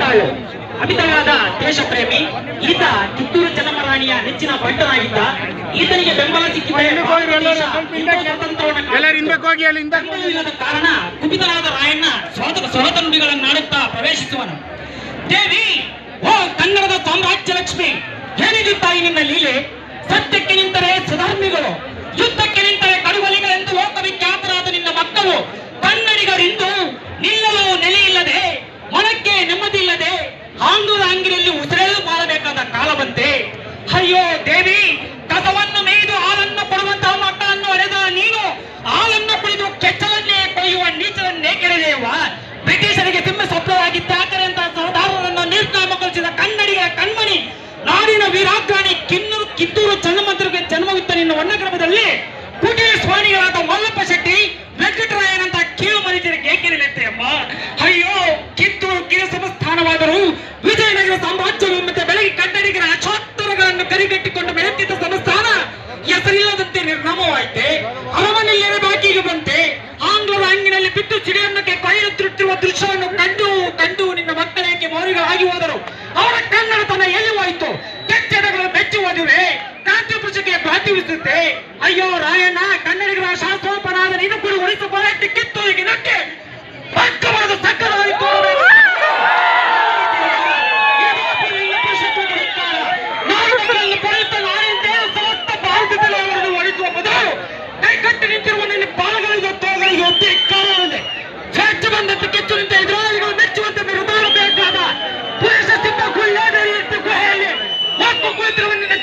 ತಾಳು ಅಮಿತವಾದ ದೇಶ ಪ್ರೇಮಿ ಈತ ಕಿತ್ತೂರು ಚೆನ್ನಮ್ಮರಾಣಿಯ ನೆಚ್ಚಿನ ಬಂಟನಾಗಿದ್ದ. ಈತನಿಗೆ ಬೆಂಬಲ ಸಿಕ್ಕಿದ ಕಾರಣ ಕುಪಿತನಾದ ರಾಯಣ್ಣ ಸೋತ ನುಡಿಗಳನ್ನಾಡುತ್ತಾ ಪ್ರವೇಶಿಸುವನು. ದೇವಿ, ಓ ಕನ್ನಡದ ಸಾಮ್ರಾಜ್ಯ ಲಕ್ಷ್ಮಿ, ಏನಿದು ತಾಯಿ ನಿನ್ನ ಲೀಲೆ? ಸತ್ಯಕ್ಕೆ ನಿಂತರೆ ಸುಧರ್ಮಿಗಳು, ಯುದ್ಧಕ್ಕೆ ನಿಂತರೆ ಕಡುವಲಿಗಳೆಂದು ಲೋಕವಿಖ್ಯಾತರಾದ ನಿನ್ನ ಮಕ್ಕಳು ಕನ್ನಡಿಗರಿಂದು ನಿಲ್ಲಲು ನೆಲೆಯಿಲ್ಲದೆ, ಮನಕ್ಕೆ ನೆಮ್ಮದಿ ಇಲ್ಲದೆ ಆಂಗ್ಲರ ಅಂಗಿನಲ್ಲಿ ಉಸಿರೆಳೆದು ಬಾಳಬೇಕಾದ ಕಾಲ ಬಂತೆ. ಅಯ್ಯೋ ದೇವಿ, ಕಸವನ್ನು ಮೇಯ್ದು ಹಾಲನ್ನು ಕೊಡುವಂತಹ ಮಕ್ಕಳನ್ನು ಹೊಡೆದ ನೀನು ಹಾಲನ್ನು ಕುಡಿದು ಕೆಚ್ಚಲನ್ನೇ ಕೊಯ್ಯುವ ನೀಚರನ್ನೇ ಕೆರೆದೆಯುವ. ಬ್ರಿಟಿಷರಿಗೆ ತಿಮ್ಮ ಸಪ್ಲವಾಗಿದ್ದ ಆಚರೆಂತಹ ಸರ್ದಾರರನ್ನು ನಿರ್ನಾಮಗೊಳಿಸಿದ ಕನ್ನಡಿಗರ ಕಣ್ಮಣಿ ನಾಡಿನ ವೀರಾಗ್ರಾಣಿ ಕಿತ್ತೂರು ಚೆನ್ನಮ್ಮರಿಗೆ ಜನ್ಮವಿತ್ತ ನಿನ್ನ ಹೊನ್ನಗ್ರಾಮದಲ್ಲಿ ಕುಟೀರ ಸ್ವಾಮಿಗಳಾದ ಮಲ್ಲಪ್ಪ ಶೆಟ್ಟಿ, ವೆಂಕಟರಾಯನಂತ ಕೀಳು ಮನುಷ್ಯರಿಗೆ ಏಕೆನಿಲ್ಲತ್ತೆ ಅಮ್ಮ. ಅಯ್ಯೋ, ಕಿತ್ತೂರು ಕಿರು ಸಂಸ್ಥಾನವಾದರೂ ವಿಜಯನಗರ ಸಾಮ್ರಾಜ್ಯವು ಮತ್ತೆ ಬೆಳಗ್ಗೆ ಕನ್ನಡಿಗರ ಅಶೋತ್ತರಗಳನ್ನು ಕರಿಗಟ್ಟಿಕೊಂಡು ಬೆಳೆಯುತ್ತಿದ್ದ ಸಂಸ್ಥಾನ ಹೆಸರಿಲ್ಲದಂತೆ ನಿರ್ನಾಮವಾಯಿತೆ. ಅರಮನೆಯಲ್ಲೇ ಬಾಕಿಗೆ ಬಂತೆ. ಆಂಗ್ಲರ ಅಂಗಿನಲ್ಲಿ ಬಿಟ್ಟು ಸಿಡಿಯನ್ನಕ್ಕೆ ಕೊಯ್ಯುತ್ತಿರುವ ದೃಶ್ಯವನ್ನು ಕಂಡು ನಿನ್ನ ಮಕ್ಕಳೇಕೆ ಮೌರಿಗಳಾಗಿ ಹೋದರು. ಅವರ ಕನ್ನಡತನ ಎಲ್ಲಿ ಹೋಯಿತು? ಕೆಚ್ಚೆಡೆಗಳು ಬೆಚ್ಚಿ ಹೋದಿವೆ, ಕ್ರಾಂತಿಪುರುಷಕ್ಕೆ ಪ್ರಾರ್ಥಿಸುತ್ತೆ. ಅಯ್ಯೋ ರಾಯಣ್ಣ, ಕನ್ನಡಿಗರ ಶಾಸ್ತ್ರೋಪನಾದ ನೀನು ಕೂಡ ಉಳಿಸಬಾರಕ್ಕೆ ಕಿತ್ತೂರಿಗೆ ನಕ್ಕೆ ಪಕ್ಕವಾದ ಸಕ್ಕರವಾಯಿತು. ಕೈಕಟ್ಟಿ ನಿಂತಿರುವ ನಿನ್ನ ಪಾಲಗಳಿಗೆ ತೋಗಳಿಗೆ ಒತ್ತಿ ಕಾಲವಿದೆ. ಸ್ವೇಚ್ಛ ಬಂದಂತೆ ಕಿತ್ತು ನಿಂತ ಎದುರಾಳಿಗಳು ಮೆಚ್ಚುವಂತೆ ಬೇಕಾದ ಪುರುಷ ಸಿದ್ಧ ಗುಹೆಯಲ್ಲಿ ಮಕ್ಕಳು ಕುಳಿತಿರುವ ನಿನ್ನ